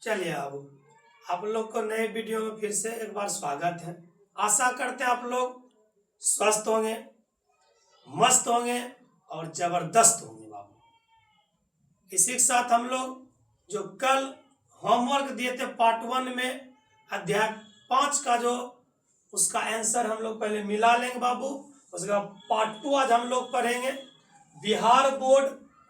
चलिए आप लोग को नए वीडियो में फिर से एक बार स्वागत है। आशा करते हैं आप लोग स्वस्थ होंगे, मस्त होंगे और जबरदस्त होंगे बाबू। इसी के साथ हम लोग जो कल होमवर्क दिए थे पार्ट 1 में अध्याय 5 का जो उसका आंसर हम लोग पहले मिला लेंगे बाबू। उसके बाद पार्ट 2 आज हम लोग पढ़ेंगे बिहार बोर्ड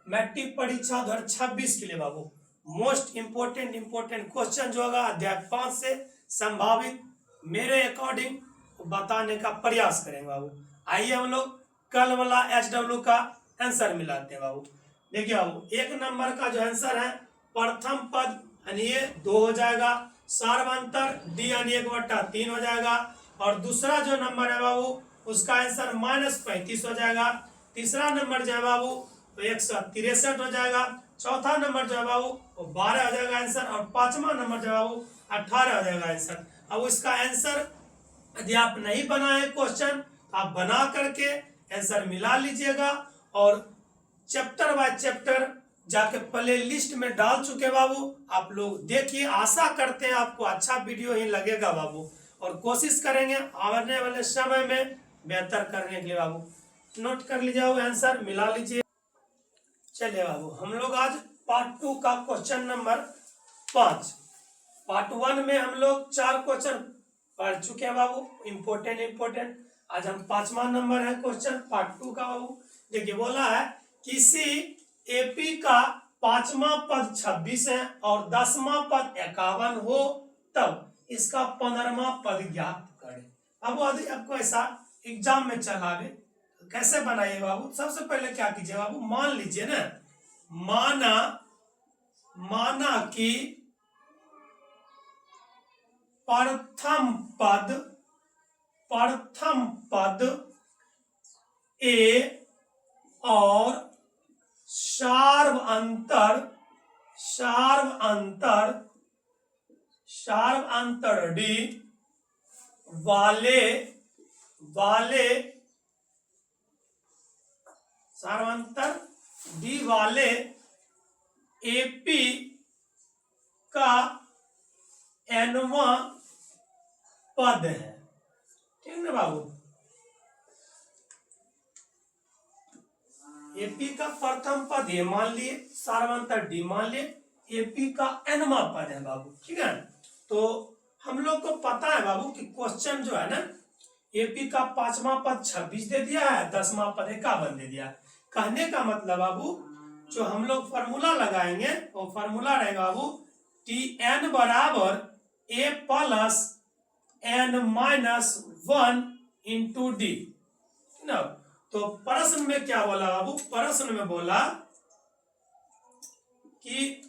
मैट्रिक परीक्षा 2026 के लिए बाबू। मोस्ट इम्पोर्टेंट क्वेश्चन जो होगा अध्याय 5 से संभावित मेरे अकॉर्डिंग बताने का प्रयास करेंगे बाबू। आइए हम लोग कल वाला HW का आंसर मिलाते हैं बाबू। देखिए बाबू, 1 नंबर का जो आंसर है प्रथम पद यानी ये 2 हो जाएगा, सार्वंतर डी यानी 1/3 हो जाएगा, और दूसरा जो नंबर है बाबू उसका आंसर -35 हो जाएगा। तीसरा नंबर जो है बाबू तो 163 हो जाएगा। चौथा नंबर जो है बाबू वो 12 हो जाएगा आंसर, और पांचवा नंबर जो है बाबू 18 हो जाएगा आंसर। अब इसका आंसर यदि आप नहीं बनाए क्वेश्चन तो आप बना करके आंसर मिला लीजिएगा, और चैप्टर बाय चैप्टर जाके प्ले लिस्ट में डाल चुके बाबू। आप लोग देखिए, आशा करते हैं आपको अच्छा वीडियो ही लगेगा बाबू, और कोशिश करेंगे आने वाले समय में बेहतर करने के लिए बाबू। नोट कर लीजिए आंसर मिला लीजिए। चलिए बाबू, हम लोग आज पार्ट 2 का क्वेश्चन नंबर 5। पार्ट 1 में हम लोग 4 क्वेश्चन पढ़ चुके हैं बाबू, इम्पोर्टेंट। आज हम 5वां नंबर है क्वेश्चन पार्ट 2 का बाबू। देखिए बोला है किसी एपी का 5वां पद 26 है और 10वां पद 51 हो तब इसका 15वां पद ज्ञात करें। अब आपको ऐसा एग्जाम में चला गए कैसे बनाइए बाबू। सबसे पहले क्या कीजिए बाबू, मान लीजिए ना, माना कि प्रथम पद ए और सार्व अंतर डी वाले सार्वंतर डी वाले एपी का nवां पद है। ठीक ना बाबू, एपी का प्रथम पद ये मान लिए, सार्वंतर डी मान लिए, एपी का nवां पद है बाबू। ठीक है, तो हम लोग को पता है बाबू कि क्वेश्चन जो है ना, एपी का 5वां पद 26 दे दिया है, 10वां पद 51 दे दिया है। कहने का मतलब बाबू जो हम लोग फॉर्मूला लगाएंगे वो फॉर्मूला रहेगा बाबू Tn बराबर a plus n-1 into D ना। तो प्रश्न में क्या बोला बाबू, प्रश्न में बोला कि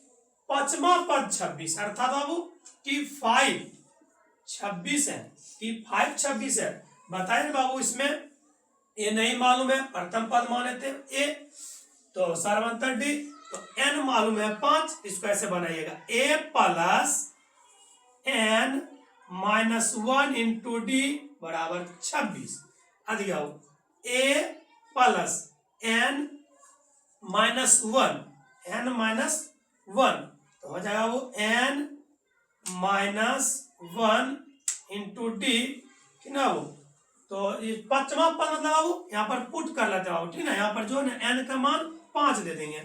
5वां पद 26 अर्थात बाबू T5 26 है, T5 26 है। बताइए बाबू, इसमें ये नहीं मालूम है, प्रथम पद माने थे ए तो सार्वंतर डी, तो n मालूम है 5, इसको ऐसे बनाइएगा a plus n-1 into D बराबर 26। अधिक a प्लस n-1 तो हो जाएगा वो n-1 इंटू डी। ठीक ना वो, तो ये 5वां पद मतलब बाबू यहाँ पर पुट कर लेते हैं बाबू। ठीक है, यहाँ पर जो है n का मान 5 दे देंगे,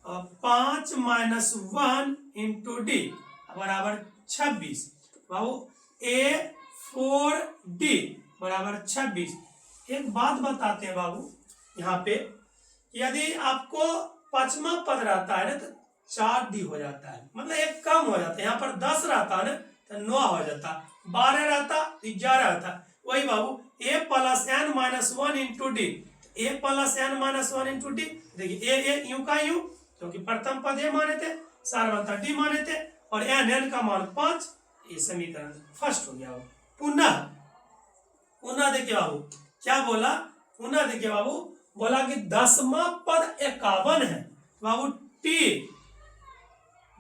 5 - 1 इंटू डी बराबर 26 बाबू। A4D बराबर 26। एक बात बताते हैं बाबू यहाँ पे, यदि आपको 5वां पद रहता है ना तो 4D हो जाता है, मतलब एक कम हो जाता है। यहाँ पर 10 रहता है ना तो 9 हो जाता, 12 रहता तो 11 रहता। वही बाबू a plus n-1 into D, a plus n-1 into D. देखिए ए यूं का यूं, क्योंकि प्रथम पद ए माने थे, सार्वंतर डी माने थे, और n का मान 5, ये समीकरण फर्स्ट हो गया। पुनः देखिए बाबू क्या बोला, पुनः देखिए बाबू बोला कि 10वां पद 51 है बाबू, टी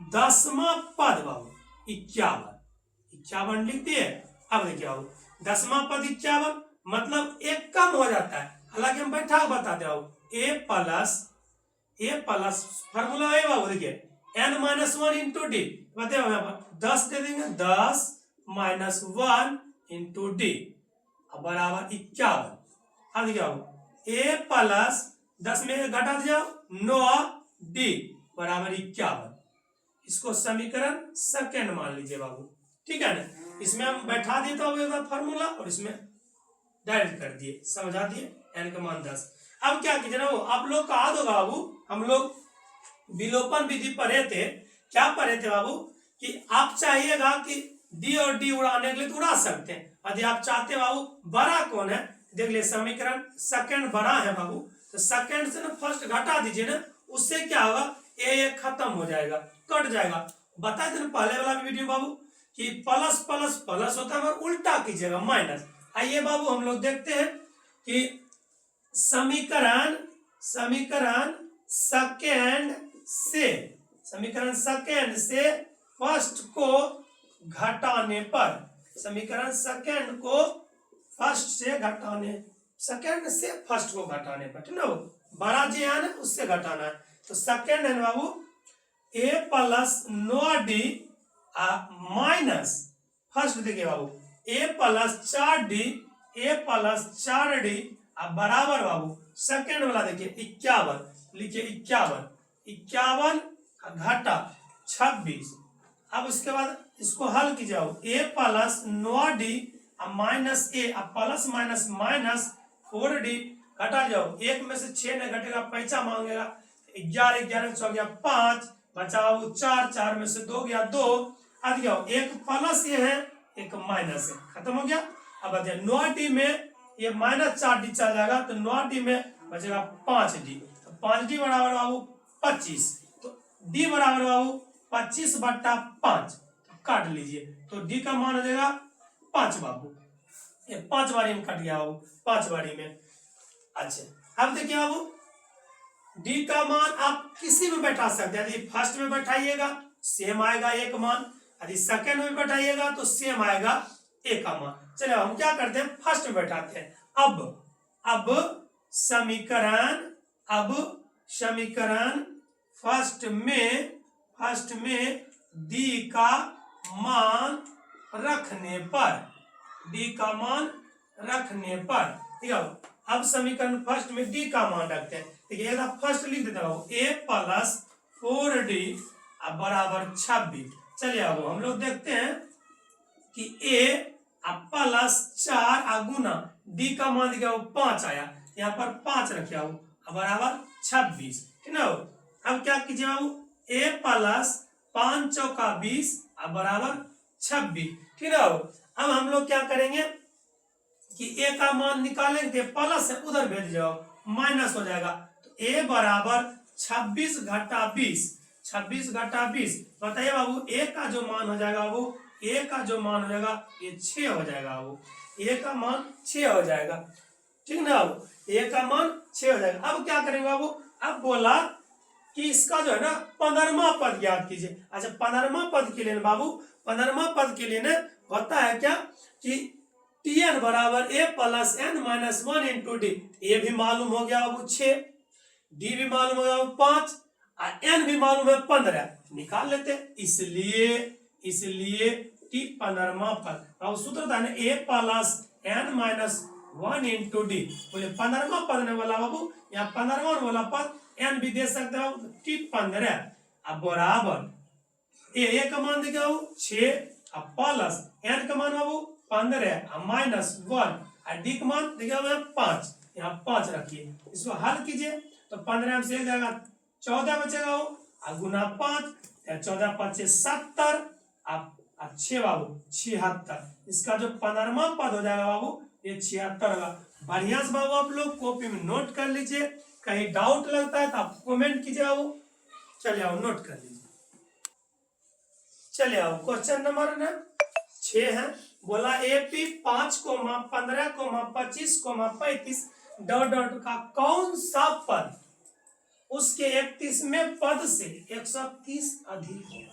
10वां पद बाबू 51 लिख दिए। अब देखिए बाबू 10वां पद 51 मतलब एक कम हो जाता है, हालांकि हम बैठा बताते बाबू ए प्लस फॉर्मूला है बाबू। देखिए n minus one into D, बताइए यहाँ पर 10 दे देंगे, 10 माइनस वन इंटू डी बराबर 51। अब देखिए a प्लस 10 में घटा दिया 9 डी बराबर 51। इसको समीकरण सेकेंड मान लीजिए बाबू, ठीक है ना। इसमें हम बैठा देता हूँ फॉर्मूला और इसमें डायरेक्ट कर दिए, समझा दिए, n का मान 10। अब क्या कीजिए ना, वो आप लोग का याद होगा बाबू, हम लोग विलोपन विधि पढ़े थे। क्या पढ़े थे बाबू कि आप चाहिएगा कि डी और डी उड़ाने के लिए तो उड़ा सकते हैं, यदि आप चाहते बाबू बड़ा कौन है, देख लिए समीकरण सेकंड बड़ा है बाबू, तो सेकंड से ना फर्स्ट घटा दीजिए ना, उससे क्या होगा, ये खत्म हो जाएगा, कट जाएगा। बताए थे ना पहले वाला वीडियो बाबू कि प्लस प्लस प्लस होता है, मगर उल्टा कीजिएगा माइनस। आइए बाबू हम लोग देखते हैं कि समीकरण सेकेंड से फर्स्ट को घटाने पर, समीकरण सेकेंड को फर्स्ट से घटाने, सेकेंड से फर्स्ट को घटाने पर, ठीक ना, बड़ा जी है ना उससे घटाना है। तो सेकेंड है बाबू a plus 9d minus first, देखिए बाबू a plus 4d, a plus 4d बराबर बाबू सेकेंड वाला देखिए 51, लिखिए 51 घटा 26। अब उसके बाद इसको हल कीजिए, a plus 9d minus a, plus minus minus 4d घटा जाओ, एक में से 6 नहीं घटेगा, पैसा मांगेगा, 11 11 6 गया 5, बचाओ 4, 4 में से 2 गया 2, आ गया एक प्लस ये है एक माइनस है, खत्म हो गया। अब 9d में ये माइनस 4d चल जाएगा, तो 9d में बचेगा 5d, तो 5d बराबर बाबू 25, तो d बराबर बाबू 25/5, काट लीजिए, तो d का मान हो जाएगा 5 बाबू, ये 5 बारी में कट गया बाबू, 5 बारी में। अच्छा अब देखिए बाबू डी का मान आप किसी में बैठा सकते हैं, यदि फर्स्ट में बैठाइएगा सेम आएगा एक मान, यदि सेकेंड में बैठाइएगा तो सेम आएगा एक का मान। चलिए हम क्या करते हैं, फर्स्ट में बैठाते हैं। अब समीकरण फर्स्ट में डी का मान रखने पर, ठीक है। अब समीकरण फर्स्ट में डी का मान रखते हैं, देखिए फर्स्ट लिख देता हूँ a प्लस 4d बराबर 26। चलिए अब हम लोग देखते हैं कि a प्लस 4 गुना d का मान दिया 5 आया, यहाँ पर 5 रखे बराबर 26, ठीक ना। अब क्या कीजिए बाबू, a प्लस 5 चौका 20 बराबर 26, ठीक है। अब हम लोग क्या करेंगे कि a का मान निकालेंगे, प्लस है उधर भेज जाओ, माइनस हो जाएगा, तो a बराबर 26 घटा 20, बताइए बाबू a का जो मान हो जाएगा बाबू, a का जो मान हो जाएगा ये 6 हो जाएगा बाबू, a का मान 6 हो जाएगा, ठीक ना बाबू, a का मान 6 हो जाएगा। अब क्या करेंगे बाबू, अब बोला कि इसका जो है ना 15वां पद ज्ञात कीजिए। अच्छा 15वां पद के लिए बाबू, 15वां पद के लिए ना होता है क्या कि tn बराबर a plus n minus 1 into d, a भी मालूम हो गया बाबू 6, डी भी मालूम हो गया 5 और n भी मालूम है 15, निकाल लेते। इसलिए टी 15वां पद, अब सूत्र था ना a plus n minus 1 into D, बोले 15वां पद ने बोला बाबू, यहाँ 15वां वाला पद n भी दे सकते हो, टी 15 अब बराबर a का मान देखिए बाबू 6 अब प्लस n का मान बाबू 15 माइनस 1 और डी का मान देखिए 5, यहाँ 5 रखिए, इसको हल कीजिए तो 15 में से जाएगा 14 बचेगा वो, गुना 5, 14 5 70, अब 6 बाबू 76, इसका जो 15वां पद हो जाएगा बाबू ये 76 होगा। बढ़िया से बाबू आप लोग कॉपी में नोट कर लीजिए, कहीं डाउट लगता है तो आप कमेंट कीजिए बाबू। चलिए आओ नोट कर लीजिए, चलिए आओ क्वेश्चन नंबर 6 है, बोला एपी 5,15,25,35 डॉट डॉट का कौन सा पद उसके 31वें पद से 130 अधिक होगा।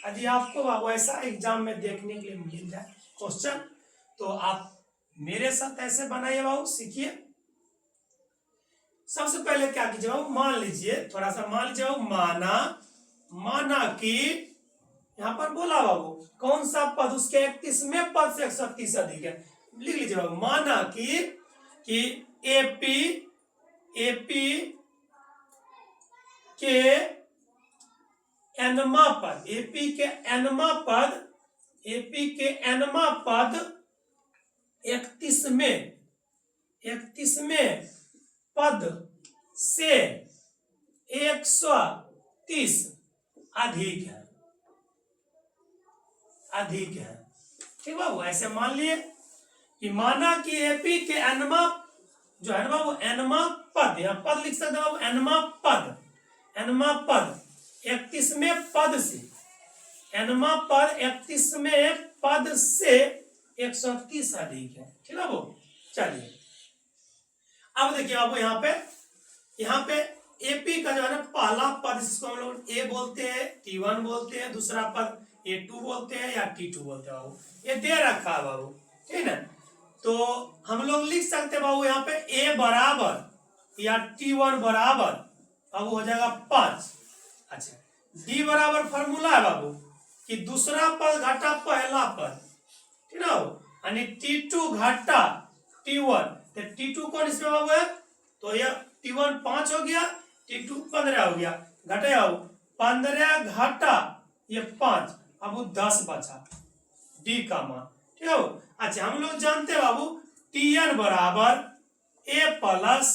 यदि आपको बाबू ऐसा एग्जाम में देखने के लिए मिल जाए क्वेश्चन, तो आप मेरे साथ ऐसे बनाइए बाबू, सीखिए। सबसे पहले क्या कीजिए बाबू, मान लीजिए, थोड़ा सा मान लीजिए बाबू, माना माना कि यहां पर बोला बाबू कौन सा पद उसके 31वें पद से 130 अधिक है, लिख लीजिए बाबू। माना कि एपी के एनमा पद, एपी के एनमा पद 31वें पद से 130 अधिक है, ठीक बाबू। ऐसे मान लिए कि माना कि एपी के एनमा जो है ना बाबू, एनमा पद, यहाँ पद लिख सकते बाबू, एनमा पद 31वें पद से, एनमा पद 31वें पद से 130 अधिक है, ठीक है बाबू। चलिए अब देखिए बाबू, यहाँ पे एपी का जो है ना पहला पद, जिसको हम लोग ए बोलते हैं, T1 बोलते हैं, दूसरा पद A2 बोलते हैं या T2 बोलते हैं बाबू, ये दे रखा है बाबू, ठीक है ना। तो हम लोग लिख सकते हैं बाबू यहाँ पे A बराबर या T1 बराबर बाबू हो जाएगा 5। अच्छा, D बराबर फॉर्मूला है बाबू कि दूसरा पद घटा पहला पद, ठीक है बाबू, यानी T2 घटा T1, तो T2 कौन इसमें बाबू है, तो यह T1 5 हो गया, T2 15 हो गया, घटे बाबू 15 घटा ये 5, अब 10 बचा D का मान, ठीक है। अच्छा, हम लोग जानते हैं बाबू Tn बराबर A plus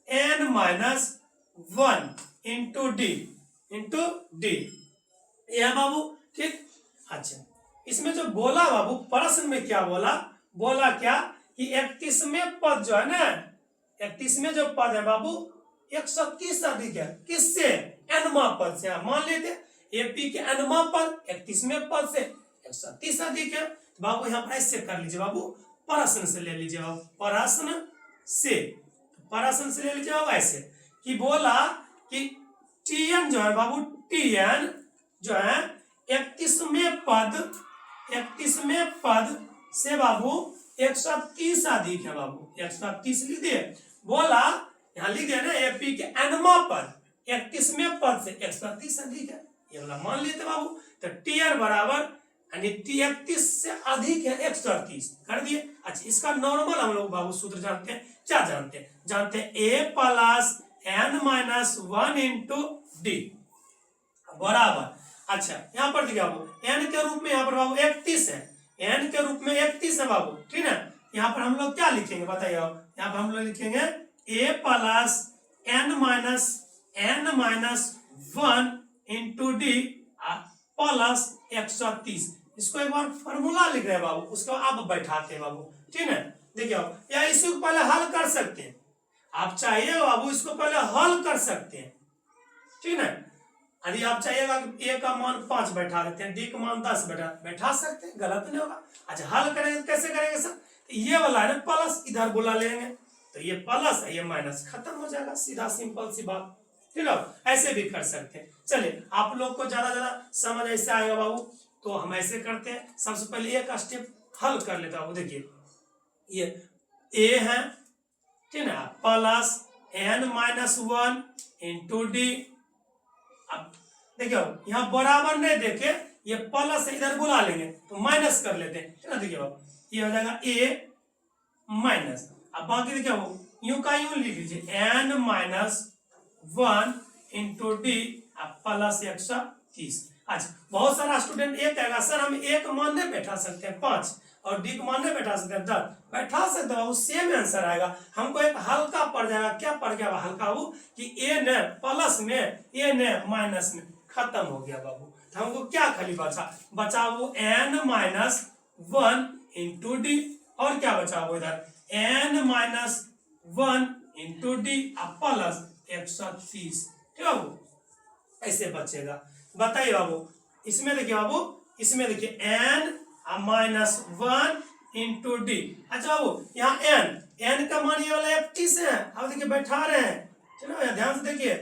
n minus 1 into D, यह बाबू, ठीक। अच्छा, इसमें जो बोला बाबू प्रश्न में क्या बोला क्या कि 31वें पद जो है ना, 31वें जो पद है बाबू 130 अधिक है, किससे, एनमा पद से। मान लेते एपी के एनमा पद 31वें पद से 130 अधिक है, तो बाबू यहाँ पर ऐसे कर लीजिए बाबू, प्रश्न से ले लीजिए बाबू, प्रश्न से ले लीजिए बाबू, ऐसे कि बोला कि Tn जो है बाबू, Tn जो है 31वें पद से बाबू 130 अधिक है बाबू, 130 लिख दिए। बोला यहाँ लिख दिया ना एपी के एनमा पद 31वें पद से 130 अधिक है, ये वाला मान लेते बाबू। तो Tn बराबर यानी T31 से अधिक है 130 कर दिए। अच्छा, इसका नॉर्मल हम लोग बाबू सूत्र जानते हैं, क्या जानते हैं A plus n minus 1 into D बराबर। अच्छा, यहाँ पर देखिए बाबू n के रूप में यहाँ पर बाबू 31 है, n के रूप में 31 है बाबू, ठीक है। यहाँ पर हम लोग क्या लिखेंगे बताइए, यहाँ पर हम लोग लिखेंगे A plus n minus 1 into D plus 130। इसको एक बार फॉर्मूला लिख रहे हैं बाबू, उसको आप बैठाते हैं बाबू, ठीक है। देखिए या इसको पहले हल कर सकते हैं, आप चाहिए बाबू इसको पहले हल कर सकते हैं, ठीक है। यदि आप चाहिएगा कि A का मान 5 बैठा देते हैं, D का मान 10 बैठा सकते हैं, गलत नहीं होगा। अच्छा, हल करेंगे कैसे करेंगे सर, तो ये वाला है ना प्लस, इधर बुला लेंगे तो ये प्लस है, ये माइनस, खत्म हो जाएगा, सीधा सिंपल सी बात, ठीक है। ऐसे भी कर सकते हैं। चलिए, आप लोग को ज्यादा समझ ऐसे आएगा बाबू, तो हम ऐसे करते हैं। सबसे पहले एक स्टेप हल कर लेता हूँ। देखिए ये A है, ठीक है, plus n minus 1 into D. अब देखियो यहाँ बराबर नहीं देखे, ये प्लस इधर बुला लेंगे तो माइनस कर लेते हैं, ठीक है। देखिए ये हो जाएगा A माइनस, अब बाकी देखिए यूं का यूं लिख लीजिए n minus 1 into D plus 130। अच्छा, बहुत सारा स्टूडेंट ये कहेगा सर हम एक मान नहीं बैठा सकते हैं 5 और डी को मान नहीं बैठा सकते 10, बैठा सकते हो, सेम आंसर आएगा। हमको एक हल्का पड़ जाएगा, क्या पड़ गया हल्का वो कि ए ने प्लस में ए ने माइनस में, खत्म हो गया बाबू। तो हमको क्या खाली बचा वो n माइनस 1 इंटू डी, और क्या बचा वो इधर n minus 1 into D plus 130, ठीक है बाबू, ऐसे बचेगा। बताइए बाबू, इसमें देखिए बाबू, इसमें देखिए n माइनस 1 इंटू डी। अच्छा बाबू, यहाँ n का मान ये वाला 31 है, अब देखिए बैठा रहे हैं, चलो ध्यान से देखिए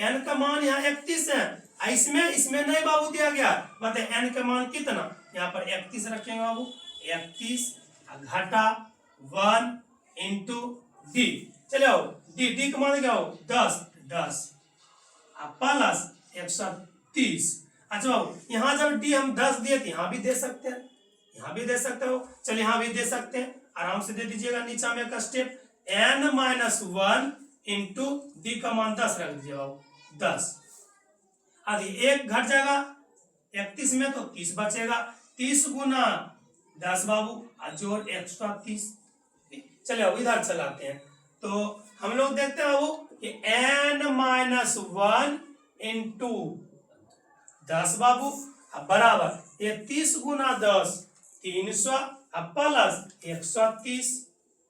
n का मान यहाँ 31 है, इसमें नहीं बाबू दिया गया, बताइए n का मान कितना, यहाँ पर 31 रखेंगे बाबू, 31 घटा 1 इंटू डी। चलो डी का मान क्या हो 10 प्लस 130, 30। अच्छा बाबू यहाँ जब डी हम 10 दिए थे, यहाँ भी दे सकते हैं, यहाँ भी दे सकते हो, चलिए यहाँ भी दे सकते हैं, आराम से दे दीजिएगा। नीचा में का स्टेप n-1 इंटू डी का मान 10 रख दीजिए बाबू, 10। आदि एक घट जाएगा 31 में तो 30 बचेगा, 30 गुना 10 बाबू और जोड़ 130। चलिए अब इधर चलाते हैं, तो हम लोग देखते हैं बाबू कि n-1 इंटू 10 बाबू बराबर ये 30 गुना 10 300 प्लस 130।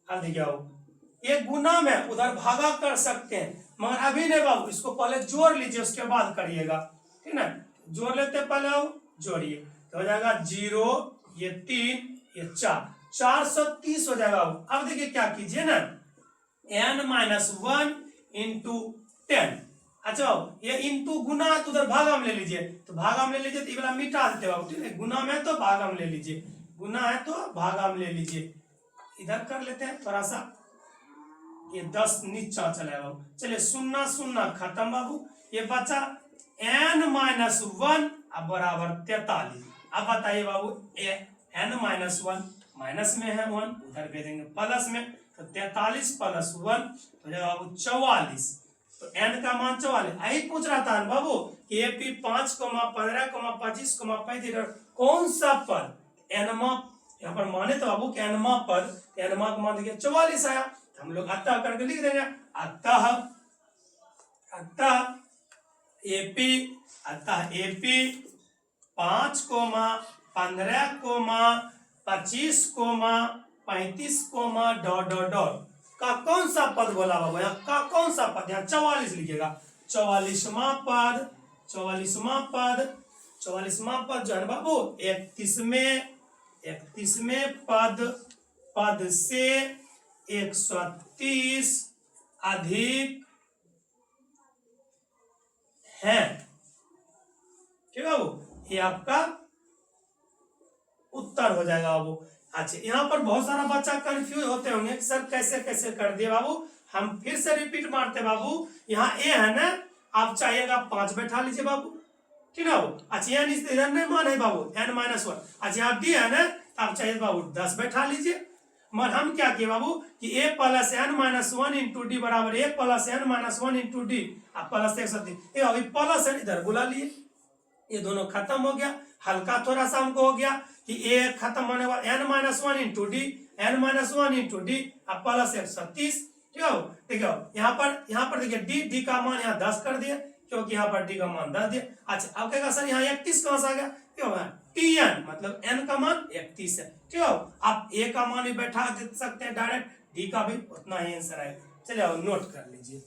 अब देखिए बाबू ये गुना में उधर भागा कर सकते हैं, मगर अभी नहीं बाबू, इसको पहले जोड़ लीजिए उसके बाद करिएगा, ठीक ना। जोड़ लेते हैं पहले बाबू, जोड़िए तो हो जाएगा 0, ये 3, ये 4, 430 हो जाएगा बाबू। अब देखिए क्या कीजिए ना, n-1 इंटू 10। अच्छा बाबू ये इंटू गुना तो उधर भागा में ले लीजिए, तो भागा में ले लीजिए तो ये वाला मिटा देते बाबू, ठीक है। गुना में तो भागा में ले लीजिए, गुना है तो भागा में ले लीजिए। इधर कर लेते हैं थोड़ा सा, ये 10 नीचा चला बाबू। चलिए 0 0 खत्म बाबू, ये बचा n-1 बराबर 43। अब बताइए बाबू n-1 माइनस में है 1, उधर भेजेंगे प्लस में, तो 43 प्लस 1 हो जाएगा बाबू 44। तो n का मान 44। यही पूछ रहा था बाबू कि AP 5, 15, 25, 35 कौन सा पद n-मा, यहाँ पर माने तो बाबू कि n-मा पद, n-मा का मान देखिए 44 आया, हम लोग अतः करके लिख देंगे। अतः AP 5, 15, 25, 35 डॉट का कौन सा पद बोला बाबू, यहाँ का कौन सा पद, यहाँ 44 लिखिएगा। 44वां पद जो है बाबू 31वें पद से 130 अधिक है, ठीक है बाबू, ये आपका उत्तर हो जाएगा बाबू। अच्छा यहाँ पर बहुत सारा बच्चा कंफ्यूज होते होंगे कि सर कैसे कैसे कर दिए बाबू, हम फिर से रिपीट मारते बाबू। यहाँ ए है ना, आप चाहिएगा 5 बैठा लीजिए बाबू, ठीक है बाबू। अच्छा यहाँ इधर नहीं मान है बाबू n-1। अच्छा यहाँ डी है ना, आप चाहिए बाबू 10 बैठा लीजिए। मगर हम क्या किए बाबू कि a plus n-1 into D बराबर a plus n-1 into D plus 130। ये अभी प्लस है, इधर बुला लिए, ये दोनों खत्म हो गया। हल्का थोड़ा सा हमको हो गया कि a खत्म होने वाला n-1 into D, n-1 into D plus 130, ठीक है। देखिए यहाँ पर देखिए डी का मान यहाँ 10 कर दिए, क्योंकि यहाँ पर डी का मान 10 दिया। अच्छा अब कहेगा सर यहाँ 31 कहां से आ गया, क्यों tn मतलब n का मान 31 है, ठीक है। आप a का मान भी बैठा दे सकते हैं डायरेक्ट, डी का भी उतना ही आंसर आएगा। चलिए अब नोट कर लीजिए।